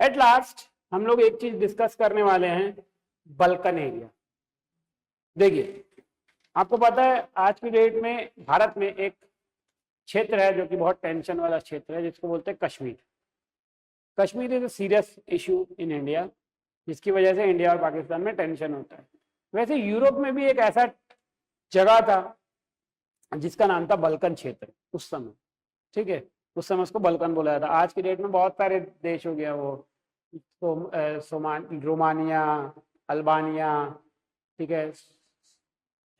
At last हम लोग एक चीज डिस्कस करने वाले हैं, बल्कन एरिया। देखिए, आपको पता है आज की डेट में भारत में एक क्षेत्र है जो कि बहुत टेंशन वाला क्षेत्र है, जिसको बोलते हैं Kashmir. Kashmir is a serious issue in India, जिसकी वजह से इंडिया और पाकिस्तान में टेंशन होता है। वैसे यूरोप में भी एक ऐसा जगह था जिसका नाम था बल्कन क्षेत्र उस समय, ठीक है। उस समय उसको बल्कन बोला जाता। आज की डेट में बहुत सारे देश हो गया, वो रोमानिया, अल्बानिया, ठीक है,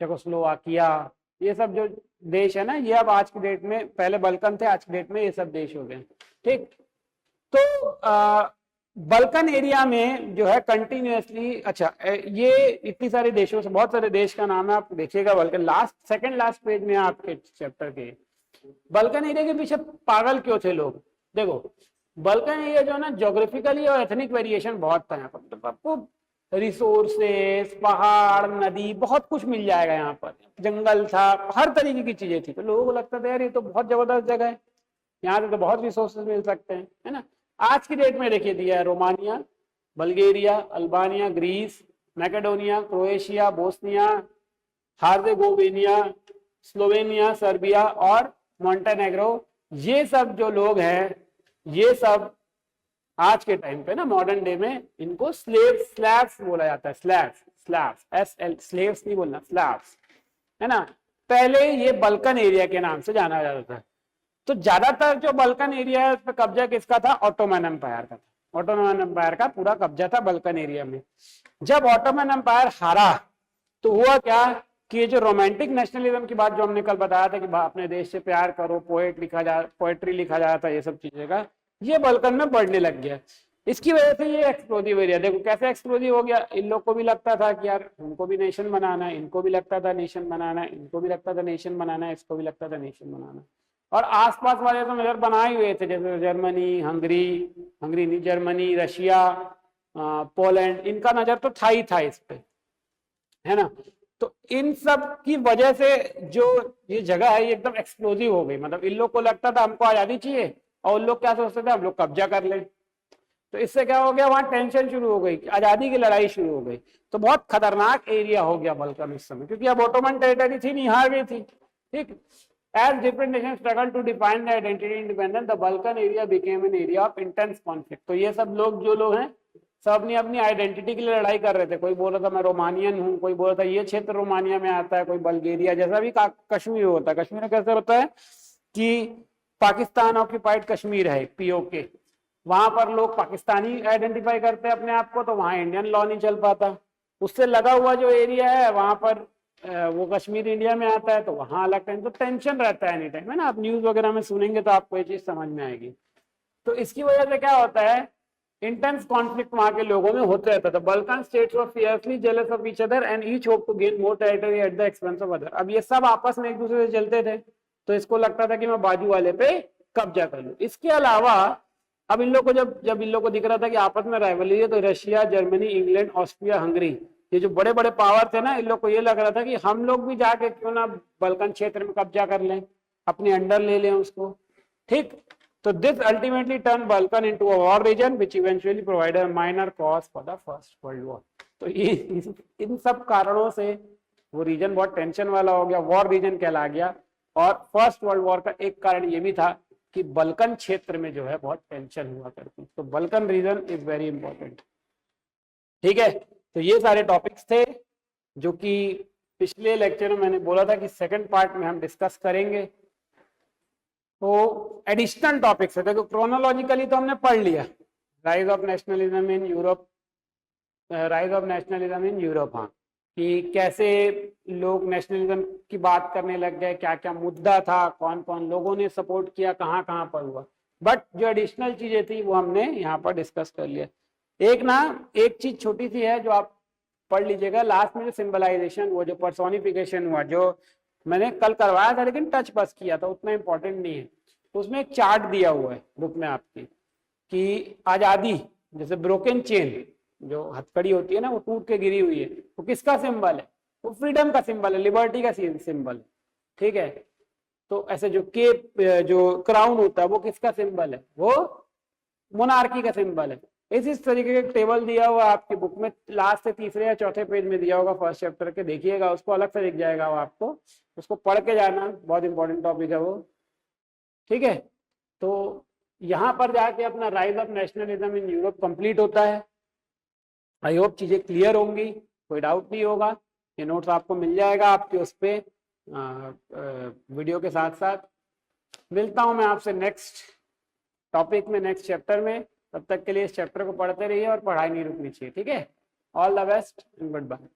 चेकोस्लोवाकिया, ये सब जो देश है ना, ये अब आज की डेट में, पहले बल्कन थे, आज की डेट में ये सब देश हो गए, ठीक। तो बल्कन एरिया में जो है कंटिन्यूअसली, अच्छा ये इतनी सारे देशों से, बहुत सारे देश का नाम है, आप देखिएगा Balkan last second last page में आपके चैप्टर के। बल्कन एरिया के पीछे पागल क्यों थे लोग? देखो, बल्कन एरिया जो है ना, ज्योग्राफिकली और एथनिक वेरिएशन बहुत था यहाँ पर। आपको रिसोर्सेस, पहाड़, नदी, बहुत कुछ मिल जाएगा यहाँ पर। जंगल था, हर तरीके की चीजें थी, तो लोगों को लगता था यार ये तो बहुत जबरदस्त जगह है, यहाँ से तो बहुत रिसोर्सेज मिल सकते हैं, है ना। आज की डेट में देखिए दिया है Romania, Bulgaria, Albania, Greece, Macedonia, Croatia, Bosnia, Herzegovina, Slovenia, Serbia और मोंटेनेग्रो। ये सब जो लोग हैं, ये सब आज के टाइम पे ना, मॉडर्न डे में, इनको स्लैव्स बोला जाता है। स्लैव्स, स्लेव्स नहीं बोलना, स्लैव्स, है ना। पहले ये बल्कन एरिया के नाम से जाना जाता था। तो ज्यादातर जो बल्कन एरिया है, उस पर कब्जा किसका था? ऑटोमन एम्पायर का था। ऑटोमन एम्पायर का पूरा कब्जा था बल्कन एरिया में। जब ऑटोमन एम्पायर हारा तो हुआ क्या कि ये जो रोमांटिक नेशनलिज्म की बात जो हमने कल बताया था कि अपने देश से प्यार करो, पोएट्री लिखा जाता है, ये सब चीजें का, ये बल्कन में बढ़ने लग गया। इसकी वजह से ये एक्सप्लोजिव एरिया, देखो कैसे एक्सप्लोजिव हो गया। इन लोग को भी लगता था कि यार उनको भी नेशन बनाना है, इनको भी लगता था नेशन बनाना है, इनको भी लगता था नेशन बनाना है, इसको भी लगता था नेशन बनाना है। और आसपास वाले तो नजर बनाए हुए थे, जैसे जर्मनी, हंगरी नहीं, जर्मनी, रशिया, पोलैंड, इनका नजर तो था ही था इस पे, है ना। तो इन सब की वजह से जो ये जगह है ये एकदम एक्सप्लोजिव हो गई। मतलब इन लोग को लगता था हमको आजादी चाहिए, और उन लोग क्या सोचते थे, हम लोग कब्जा कर लें। तो इससे क्या हो गया, वहां टेंशन शुरू हो गई, आजादी की लड़ाई शुरू हो गई। तो बहुत खतरनाक एरिया हो गया बल्कन उस समय, क्योंकि अब ऑटोमन टेरिटरी थी नहीं, हार गई थी, ठीक। As different nations struggled to define their identity independence, the Balkan area became an area of intense conflict. तो ये सब लोग जो लोग हैं, सब अपनी अपनी आइडेंटिटी के लिए लड़ाई कर रहे थे। कोई बोल रहा था मैं रोमानियन हूँ, कोई बोल रहा था ये क्षेत्र रोमानिया में आता है, कोई बल्गेरिया, जैसा भी कश्मीर होता है। कश्मीर में कैसे होता है कि पाकिस्तान ऑक्यूपाइड कश्मीर है, पीओके, वहां पर लोग पाकिस्तानी आइडेंटिफाई करते हैं अपने आप को, तो वहां इंडियन लॉ नहीं चल पाता। उससे लगा हुआ जो एरिया है वहां पर वो कश्मीर इंडिया में आता है, तो वहां अलग टाइम, तो टेंशन रहता है एनी टाइम, है ना। आप न्यूज वगैरह में सुनेंगे तो आपको ये चीज समझ में आएगी। तो इसकी वजह से क्या होता है, इंटेंस कॉन्फ्लिक्ट वहां के लोगों में होते रहता था। Balkan states were fiercely jealous of each other and each hope to gain more territory at the expense of other. अब ये सब आपस में एक दूसरे से चलते थे, तो इसको लगता था कि मैं बाजू वाले पे कब्जा कर लूं। इसके अलावा अब इन लोग को जब इन लोग को दिख रहा था कि आपस में राइवलरी है, तो Russia, Germany, England, Austria, Hungary, ये जो बड़े बड़े पावर थे ना, इन लोग को ये लग रहा था कि हम लोग भी जाके क्यों ना बल्कन क्षेत्र में कब्जा कर लें, अपने अंडर ले लें उसको, ठीक। तो this ultimately turn Balkan into a war region which eventually provided a minor cause for the first world war. तो ये इन सब कारणों से वो रीजन बहुत टेंशन वाला हो गया, वॉर रीजन कहला गया। और फर्स्ट वर्ल्ड वॉर का एक कारण ये भी था कि बल्कन क्षेत्र में जो है बहुत टेंशन हुआ करती। तो Balkan region is very important, ठीक है। तो ये सारे टॉपिक्स थे जो कि पिछले लेक्चर में मैंने बोला था कि सेकंड पार्ट में हम डिस्कस करेंगे। तो एडिशनल टॉपिक्स है, देखो क्रोनोलॉजिकली तो हमने पढ़ लिया, rise of nationalism in Europe, हाँ, कि कैसे लोग नेशनलिज्म की बात करने लग गए, क्या क्या मुद्दा था, कौन कौन लोगों ने सपोर्ट किया, कहाँ कहाँ पर हुआ। बट जो एडिशनल चीजें थी वो हमने यहाँ पर डिस्कस कर लिया। एक चीज छोटी सी है जो आप पढ़ लीजिएगा, लास्ट में जो सिंबलाइजेशन, वो जो पर्सोनिफिकेशन हुआ, जो मैंने कल करवाया था लेकिन टच बस किया था, उतना इंपॉर्टेंट नहीं है। तो उसमें एक चार्ट दिया हुआ है बुक में आपकी कि आजादी, जैसे ब्रोकन चेन जो हथकड़ी होती है ना, वो टूट के गिरी हुई है, वो किसका सिंबल है? वो फ्रीडम का सिंबल है, लिबर्टी का सिंबल है, ठीक है। तो ऐसे जो केप, जो क्राउन होता है, वो किसका सिंबल है? वो मोनार्की का सिंबल है। इस तरीके का टेबल दिया हुआ आपकी बुक में, लास्ट से तीसरे या चौथे पेज में दिया होगा फर्स्ट चैप्टर के, देखिएगा उसको, अलग से दिख जाएगा वो आपको, उसको पढ़ के जाना, बहुत इंपॉर्टेंट टॉपिक है वो। ठीक है, तो यहाँ पर जाके अपना rise of nationalism in Europe complete होता है। आई होप चीजें क्लियर होंगी, कोई डाउट नहीं होगा। ये नोट्स आपको मिल जाएगा आपके उस पे वीडियो के साथ साथ। मिलता हूं मैं आपसे नेक्स्ट टॉपिक में, नेक्स्ट चैप्टर में। तब तक के लिए इस चैप्टर को पढ़ते रहिए और पढ़ाई नहीं रुकनी चाहिए। ठीक है, all the best and good bye.